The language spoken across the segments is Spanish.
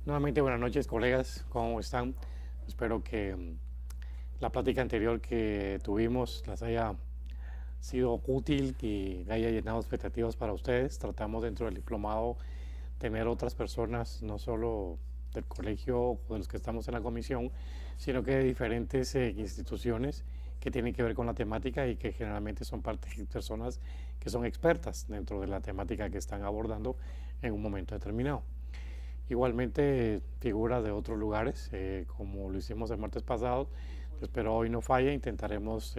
Nuevamente, buenas noches, colegas, ¿cómo están? Espero que la plática anterior que tuvimos les haya sido útil y haya llenado expectativas para ustedes. Tratamos dentro del diplomado tener otras personas, no solo del colegio o de los que estamos en la comisión, sino que de diferentes instituciones que tienen que ver con la temática y que generalmente son personas que son expertas dentro de la temática que están abordando en un momento determinado. Igualmente figuras de otros lugares, como lo hicimos el martes pasado, espero hoy no falle, intentaremos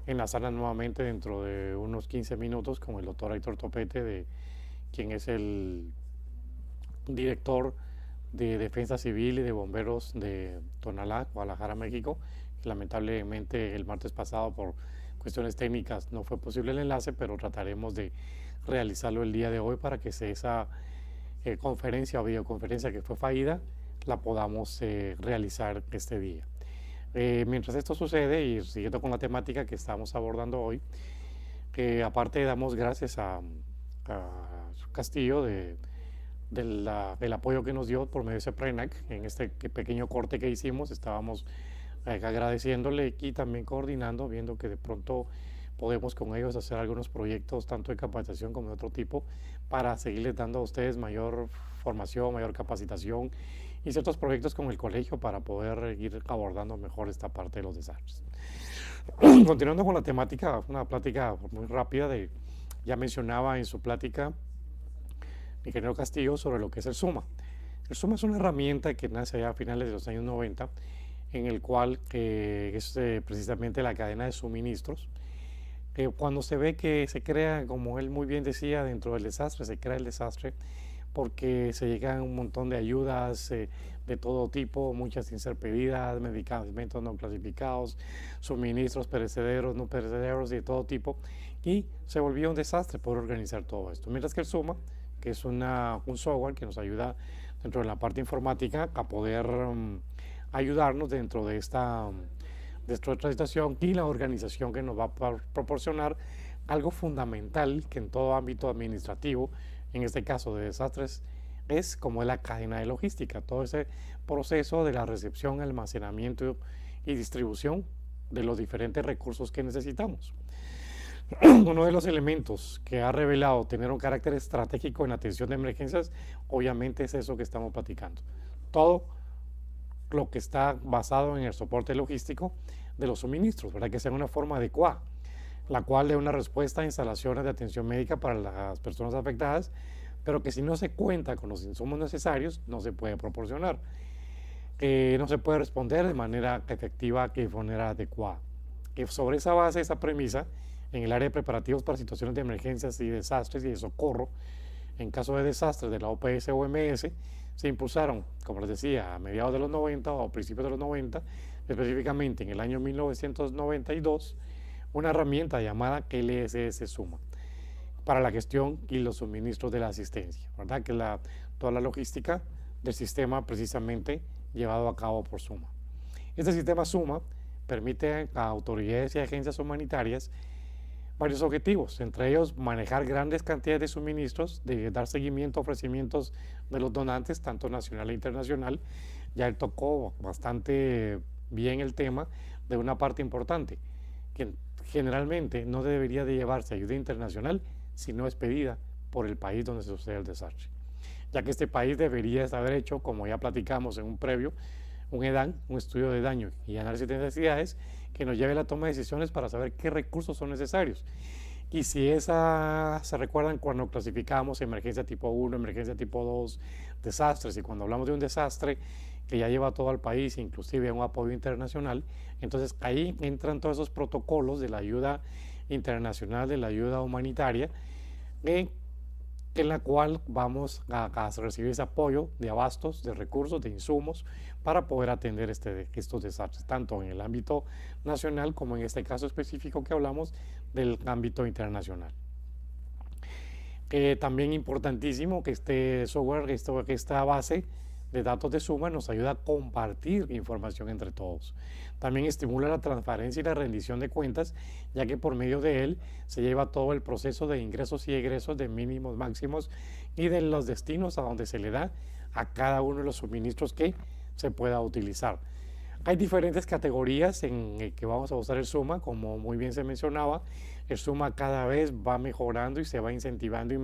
enlazarla nuevamente dentro de unos 15 minutos con el doctor Héctor Topete, quien es el director de Defensa Civil y de Bomberos de Tonalá, Guadalajara, México. Lamentablemente el martes pasado por cuestiones técnicas no fue posible el enlace, pero trataremos de realizarlo el día de hoy para que esa conferencia o videoconferencia que fue fallida la podamos realizar este día. Mientras esto sucede y siguiendo con la temática que estamos abordando hoy, aparte damos gracias a Castillo del apoyo que nos dio por medio de CEPRENAC en este pequeño corte que hicimos. Estábamos agradeciéndole y también coordinando, viendo que de pronto podemos con ellos hacer algunos proyectos tanto de capacitación como de otro tipo para seguirles dando a ustedes mayor formación, mayor capacitación y ciertos proyectos con el colegio para poder ir abordando mejor esta parte de los desastres. Continuando con la temática, una plática muy rápida ya mencionaba en su plática mi ingeniero Castillo sobre lo que es el SUMA. El SUMA es una herramienta que nace ya a finales de los años 90, en el cual es precisamente la cadena de suministros. Cuando se ve que se crea, como él muy bien decía, dentro del desastre, se crea el desastre porque se llegan un montón de ayudas de todo tipo, muchas sin ser pedidas, medicamentos no clasificados, suministros perecederos, no perecederos y de todo tipo, y se volvió un desastre poder organizar todo esto. Mientras que el SUMA, que es un software que nos ayuda dentro de la parte informática a poder ayudarnos dentro de esta situación y la organización que nos va a proporcionar algo fundamental que en todo ámbito administrativo, en este caso de desastres, es como la cadena de logística, todo ese proceso de la recepción, almacenamiento y distribución de los diferentes recursos que necesitamos. Uno de los elementos que ha revelado tener un carácter estratégico en atención de emergencias, obviamente es eso que estamos platicando. Todo lo que está basado en el soporte logístico de los suministros, ¿verdad? Que sea una forma adecuada, la cual dé una respuesta a instalaciones de atención médica para las personas afectadas, pero que si no se cuenta con los insumos necesarios, no se puede proporcionar. No se puede responder de manera efectiva y de manera adecuada. Sobre esa base, esa premisa, en el área de preparativos para situaciones de emergencias y desastres y de socorro, en caso de desastres de la OPS o OMS, se impulsaron, como les decía, a mediados de los 90 o a principios de los 90, específicamente en el año 1992, una herramienta llamada LSS Suma para la gestión y los suministros de la asistencia, ¿verdad? Que es toda la logística del sistema precisamente llevado a cabo por Suma. Este sistema Suma permite a autoridades y agencias humanitarias varios objetivos, entre ellos manejar grandes cantidades de suministros, de dar seguimiento a ofrecimientos de los donantes, tanto nacional e internacional. Ya él tocó bastante bien el tema de una parte importante, que generalmente no debería de llevarse ayuda internacional si no es pedida por el país donde se sucede el desastre, ya que este país debería haber hecho, como ya platicamos en un previo, un EDAN, un estudio de daño y análisis de necesidades que nos lleve a la toma de decisiones para saber qué recursos son necesarios. Y si se recuerdan cuando clasificamos emergencia tipo 1, emergencia tipo 2, desastres, y cuando hablamos de un desastre que ya lleva a todo el país, inclusive a un apoyo internacional, entonces ahí entran todos esos protocolos de la ayuda internacional, de la ayuda humanitaria, en la cual vamos a recibir ese apoyo de abastos, de recursos, de insumos para poder atender estos desastres, tanto en el ámbito nacional como en este caso específico que hablamos del ámbito internacional. También importantísimo que este software, esta base de datos de Suma nos ayuda a compartir información entre todos. También estimula la transparencia y la rendición de cuentas, ya que por medio de él se lleva todo el proceso de ingresos y egresos, de mínimos, máximos y de los destinos a donde se le da a cada uno de los suministros que se pueda utilizar. Hay diferentes categorías en el que vamos a usar el SUMA, como muy bien se mencionaba. El SUMA cada vez va mejorando y se va incentivando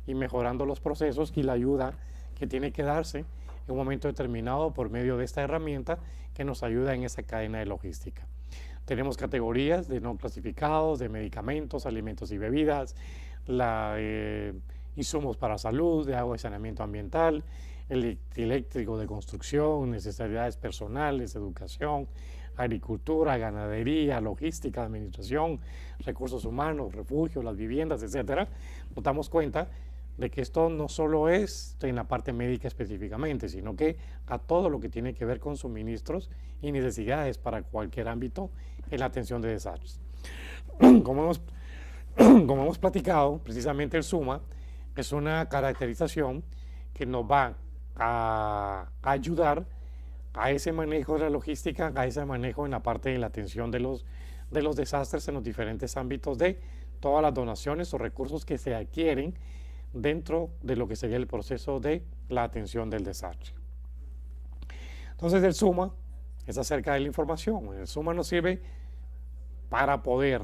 y mejorando los procesos y la ayuda que tiene que darse en un momento determinado por medio de esta herramienta que nos ayuda en esa cadena de logística. Tenemos categorías de no clasificados, de medicamentos, alimentos y bebidas, insumos para salud, de agua y saneamiento ambiental, eléctrico de construcción, necesidades personales, educación, agricultura, ganadería, logística, administración, recursos humanos, refugio, las viviendas, etcétera. Nos damos cuenta de que esto no solo es en la parte médica específicamente, sino que a todo lo que tiene que ver con suministros y necesidades para cualquier ámbito en la atención de desastres. Como hemos platicado, precisamente el SUMA es una caracterización que nos va a ayudar a ese manejo de la logística, a ese manejo en la parte de la atención de los desastres en los diferentes ámbitos de todas las donaciones o recursos que se adquieren dentro de lo que sería el proceso de la atención del desastre. Entonces el SUMA es acerca de la información. El SUMA nos sirve para poder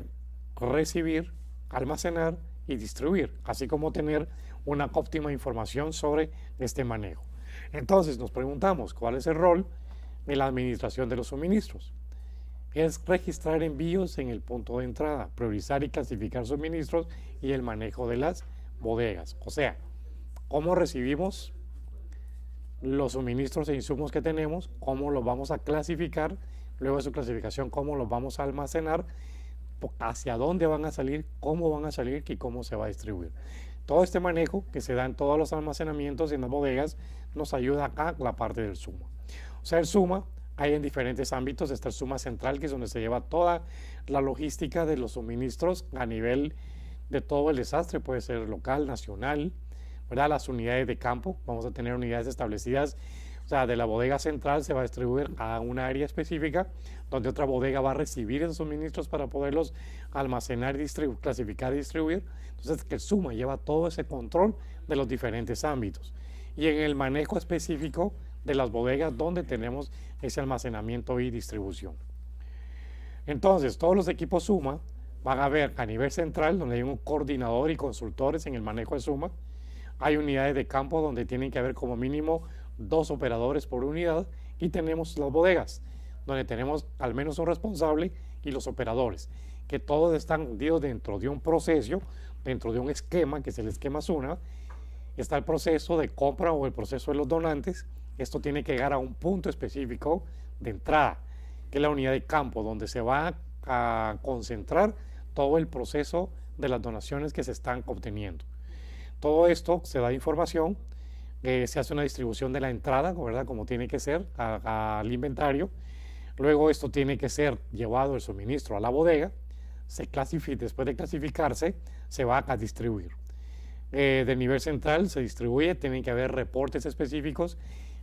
recibir, almacenar y distribuir, así como tener una óptima información sobre este manejo. Entonces nos preguntamos, ¿cuál es el rol en la administración de los suministros? Es registrar envíos en el punto de entrada, priorizar y clasificar suministros y el manejo de las bodegas. O sea, cómo recibimos los suministros e insumos que tenemos, cómo los vamos a clasificar, luego de su clasificación, cómo los vamos a almacenar, hacia dónde van a salir, cómo van a salir y cómo se va a distribuir. Todo este manejo que se da en todos los almacenamientos y en las bodegas nos ayuda a la parte del SUMA. O sea, el SUMA hay en diferentes ámbitos. Está el SUMA central, que es donde se lleva toda la logística de los suministros a nivel de todo el desastre, puede ser local, nacional, ¿verdad? Las unidades de campo, vamos a tener unidades establecidas, o sea, de la bodega central se va a distribuir a una área específica, donde otra bodega va a recibir esos suministros para poderlos almacenar, clasificar y distribuir. Entonces, el SUMA lleva todo ese control de los diferentes ámbitos. Y en el manejo específico de las bodegas donde tenemos ese almacenamiento y distribución. Entonces, todos los equipos SUMA van a ver a nivel central, donde hay un coordinador y consultores en el manejo de SUMA. Hay unidades de campo donde tienen que haber como mínimo 2 operadores por unidad, y tenemos las bodegas, donde tenemos al menos un responsable y los operadores, que todos están hundidos dentro de un proceso, dentro de un esquema, que es el esquema SUMA. Está el proceso de compra o el proceso de los donantes. Esto tiene que llegar a un punto específico de entrada, que es la unidad de campo, donde se va a concentrar todo el proceso de las donaciones que se están obteniendo. Todo esto se da información, se hace una distribución de la entrada, ¿verdad? Como tiene que ser al inventario. Luego esto tiene que ser llevado el suministro a la bodega, después de clasificarse se va a distribuir. Del nivel central se distribuye, tienen que haber reportes específicos,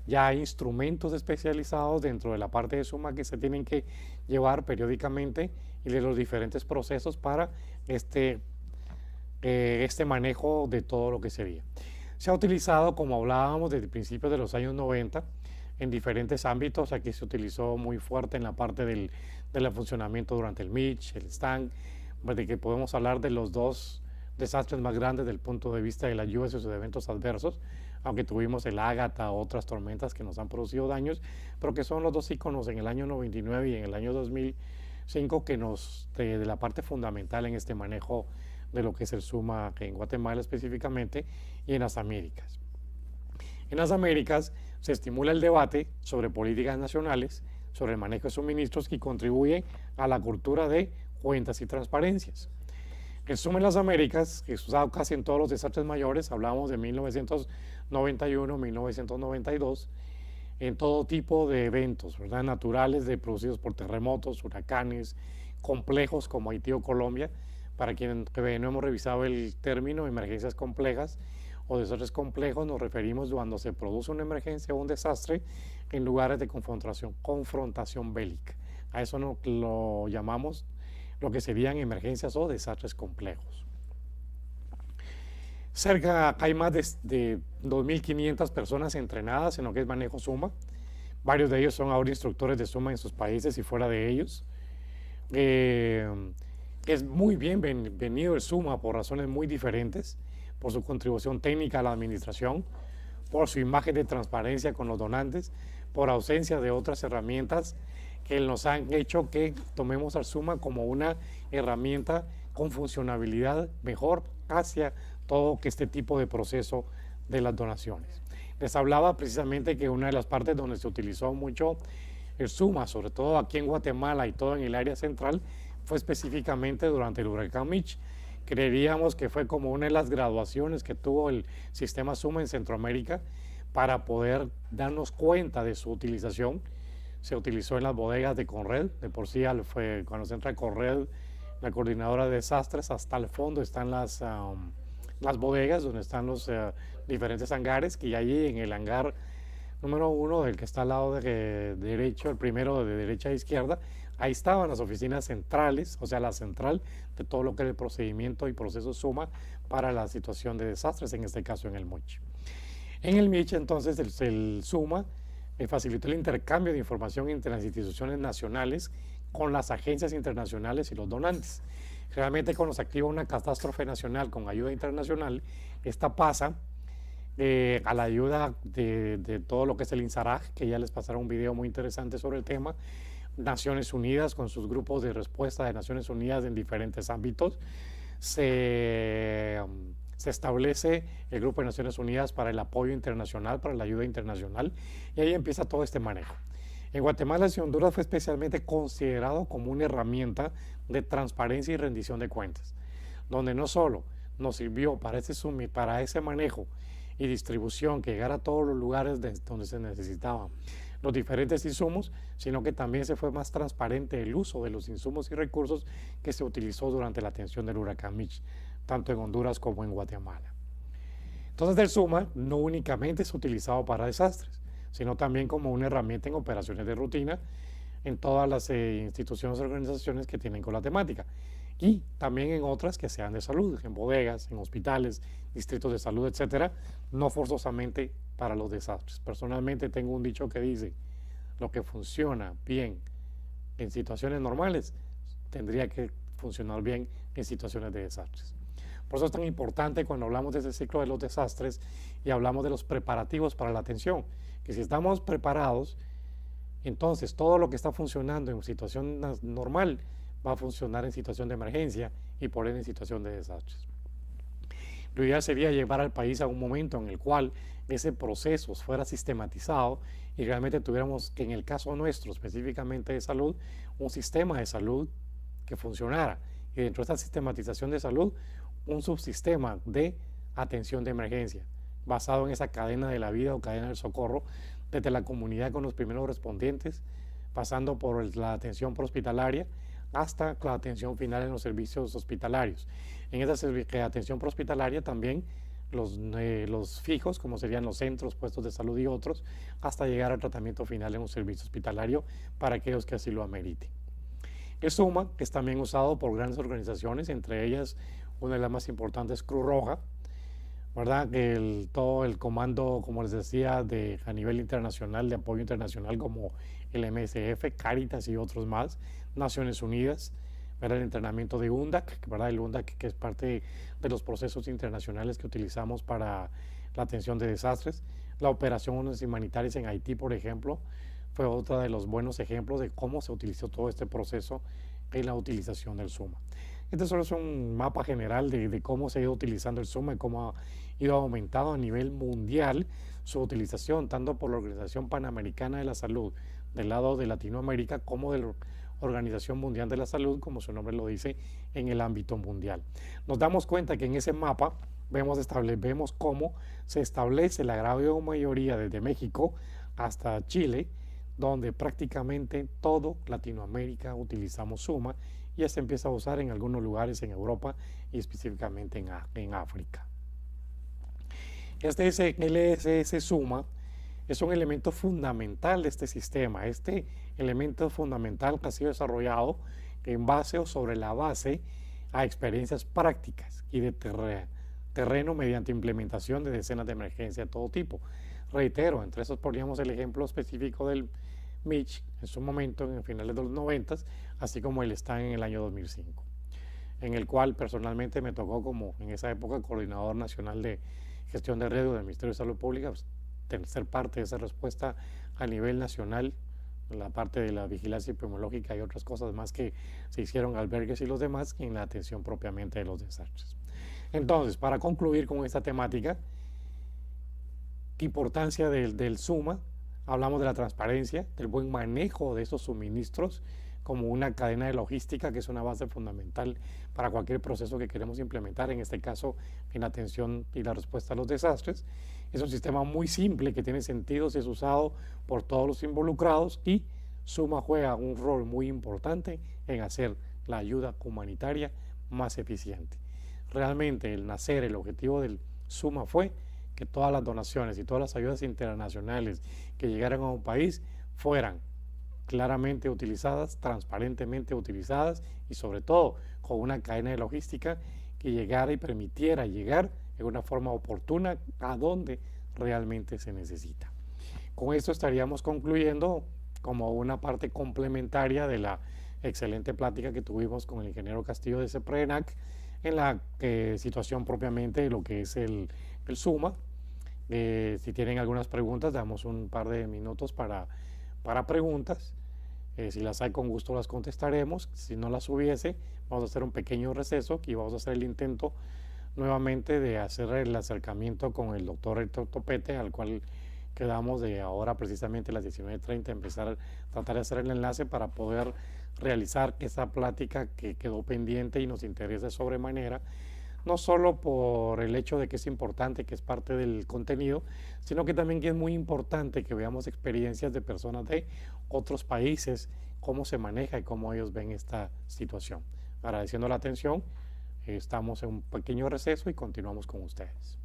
ya hay instrumentos especializados dentro de la parte de SUMA que se tienen que llevar periódicamente, y de los diferentes procesos para este manejo de todo lo que sería. Se ha utilizado, como hablábamos, desde principios de los años 90 en diferentes ámbitos. Aquí se utilizó muy fuerte en la parte del funcionamiento durante el Mitch, el Stan, de que podemos hablar de los 2 desastres más grandes desde el punto de vista de las lluvias y sus eventos adversos, aunque tuvimos el Ágata, otras tormentas que nos han producido daños, pero que son los 2 íconos en el año 99 y en el año 2005 que de la parte fundamental en este manejo de lo que es el SUMA en Guatemala específicamente y en las Américas. En las Américas se estimula el debate sobre políticas nacionales, sobre el manejo de suministros, y contribuye a la cultura de cuentas y transparencias. El SUMA en las Américas, que es usado casi en todos los desastres mayores, hablamos de 1991, 1992, en todo tipo de eventos, ¿verdad? Naturales, producidos por terremotos, huracanes, complejos como Haití o Colombia. Para quienes no hemos revisado el término emergencias complejas o desastres complejos, nos referimos cuando se produce una emergencia o un desastre en lugares de confrontación bélica. A eso lo llamamos lo que serían emergencias o desastres complejos. Hay más de 2.500 personas entrenadas en lo que es manejo Suma. Varios de ellos son ahora instructores de Suma en sus países y fuera de ellos. Es muy bienvenido el Suma por razones muy diferentes, por su contribución técnica a la administración, por su imagen de transparencia con los donantes, por ausencia de otras herramientas que nos han hecho que tomemos al Suma como una herramienta con funcionalidad mejor hacia todo este tipo de proceso de las donaciones. Les hablaba precisamente que una de las partes donde se utilizó mucho el Suma, sobre todo aquí en Guatemala y todo en el área central, fue específicamente durante el huracán Mitch. Creeríamos que fue como una de las graduaciones que tuvo el sistema Suma en Centroamérica para poder darnos cuenta de su utilización. Se utilizó en las bodegas de Conred, de por sí fue, cuando se entra a Conred, la coordinadora de desastres, hasta el fondo están las bodegas donde están los diferentes hangares, que allí en el hangar número 1, del que está al lado derecho, el primero de derecha a izquierda, ahí estaban las oficinas centrales, o sea, la central de todo lo que es el procedimiento y proceso Suma para la situación de desastres, en este caso en el Mochi. En el Mitch, entonces, el Suma facilitó el intercambio de información entre las instituciones nacionales con las agencias internacionales y los donantes. Realmente cuando se activa una catástrofe nacional con ayuda internacional, esta pasa a la ayuda de todo lo que es el INSARAG, que ya les pasará un video muy interesante sobre el tema, Naciones Unidas con sus grupos de respuesta de Naciones Unidas en diferentes ámbitos, se establece el Grupo de Naciones Unidas para el apoyo internacional, para la ayuda internacional, y ahí empieza todo este manejo. En Guatemala y Honduras fue especialmente considerado como una herramienta de transparencia y rendición de cuentas, donde no solo nos sirvió para ese manejo y distribución que llegara a todos los lugares donde se necesitaban los diferentes insumos, sino que también se fue más transparente el uso de los insumos y recursos que se utilizó durante la atención del huracán Mitch, tanto en Honduras como en Guatemala. Entonces el Suma no únicamente es utilizado para desastres, sino también como una herramienta en operaciones de rutina en todas las instituciones y organizaciones que tienen con la temática, y también en otras que sean de salud, en bodegas, en hospitales, distritos de salud, etcétera, no forzosamente para los desastres. Personalmente tengo un dicho que dice: lo que funciona bien en situaciones normales tendría que funcionar bien en situaciones de desastres. Por eso es tan importante cuando hablamos de ese ciclo de los desastres y hablamos de los preparativos para la atención, que si estamos preparados, entonces todo lo que está funcionando en situación normal va a funcionar en situación de emergencia y por ende en situación de desastres. Lo ideal sería llevar al país a un momento en el cual ese proceso fuera sistematizado y realmente tuviéramos, que en el caso nuestro específicamente de salud, un sistema de salud que funcionara, y dentro de esta sistematización de salud, un subsistema de atención de emergencia basado en esa cadena de la vida o cadena del socorro, desde la comunidad con los primeros respondientes, pasando por la atención prehospitalaria hasta la atención final en los servicios hospitalarios. En esa atención prehospitalaria también los fijos, como serían los centros, puestos de salud y otros, hasta llegar al tratamiento final en un servicio hospitalario para aquellos que así lo ameriten. El Suma es también usado por grandes organizaciones, entre ellas una de las más importantes, Cruz Roja, ¿verdad? Todo el comando, como les decía, a nivel internacional, de apoyo internacional, como el MSF, Cáritas y otros más, Naciones Unidas, ¿verdad? El entrenamiento de UNDAC, ¿verdad? El UNDAC, que es parte de los procesos internacionales que utilizamos para la atención de desastres. La operación humanitarias en Haití, por ejemplo, fue otro de los buenos ejemplos de cómo se utilizó todo este proceso en la utilización del Suma. Este solo es un mapa general de cómo se ha ido utilizando el Suma y cómo ha ido aumentando a nivel mundial su utilización, tanto por la Organización Panamericana de la Salud del lado de Latinoamérica, como de la Organización Mundial de la Salud, como su nombre lo dice, en el ámbito mundial. Nos damos cuenta que en ese mapa vemos cómo se establece la gran mayoría desde México hasta Chile, donde prácticamente todo Latinoamérica utilizamos Suma, y ya se empieza a usar en algunos lugares en Europa y específicamente en África. Este LSS Suma es un elemento fundamental de este sistema. Este elemento fundamental que ha sido desarrollado en base o sobre la base a experiencias prácticas y de terreno mediante implementación de decenas de emergencias de todo tipo. Reitero, entre esos poníamos el ejemplo específico del Mitch en su momento, en finales de los 90, así como el Stan en el año 2005, en el cual personalmente me tocó como en esa época coordinador nacional de gestión de riesgo del Ministerio de Salud Pública, pues, ser parte de esa respuesta a nivel nacional, la parte de la vigilancia epidemiológica y otras cosas más que se hicieron, albergues y los demás, en la atención propiamente de los desastres. Entonces, para concluir con esta temática, ¿qué importancia del SUMA? Hablamos de la transparencia, del buen manejo de estos suministros como una cadena de logística que es una base fundamental para cualquier proceso que queremos implementar, en este caso en la atención y la respuesta a los desastres. Es un sistema muy simple que tiene sentido si es usado por todos los involucrados, y SUMA juega un rol muy importante en hacer la ayuda humanitaria más eficiente. Realmente el objetivo del SUMA fue que todas las donaciones y todas las ayudas internacionales que llegaran a un país fueran claramente utilizadas, transparentemente utilizadas, y sobre todo con una cadena de logística que llegara y permitiera llegar en una forma oportuna a donde realmente se necesita. Con esto estaríamos concluyendo como una parte complementaria de la excelente plática que tuvimos con el ingeniero Castillo de CEPRENAC en la situación propiamente de lo que es el SUMA. Si tienen algunas preguntas, damos un par de minutos para preguntas. Si las hay, con gusto las contestaremos. Si no las hubiese, vamos a hacer un pequeño receso y vamos a hacer el intento nuevamente de hacer el acercamiento con el doctor Héctor Topete, al cual quedamos de ahora precisamente a las 19:30 empezar a tratar de hacer el enlace para poder realizar esa plática que quedó pendiente y nos interesa de sobremanera, no solo por el hecho de que es importante, que es parte del contenido, sino que también que es muy importante que veamos experiencias de personas de otros países, cómo se maneja y cómo ellos ven esta situación. Agradeciendo la atención, estamos en un pequeño receso y continuamos con ustedes.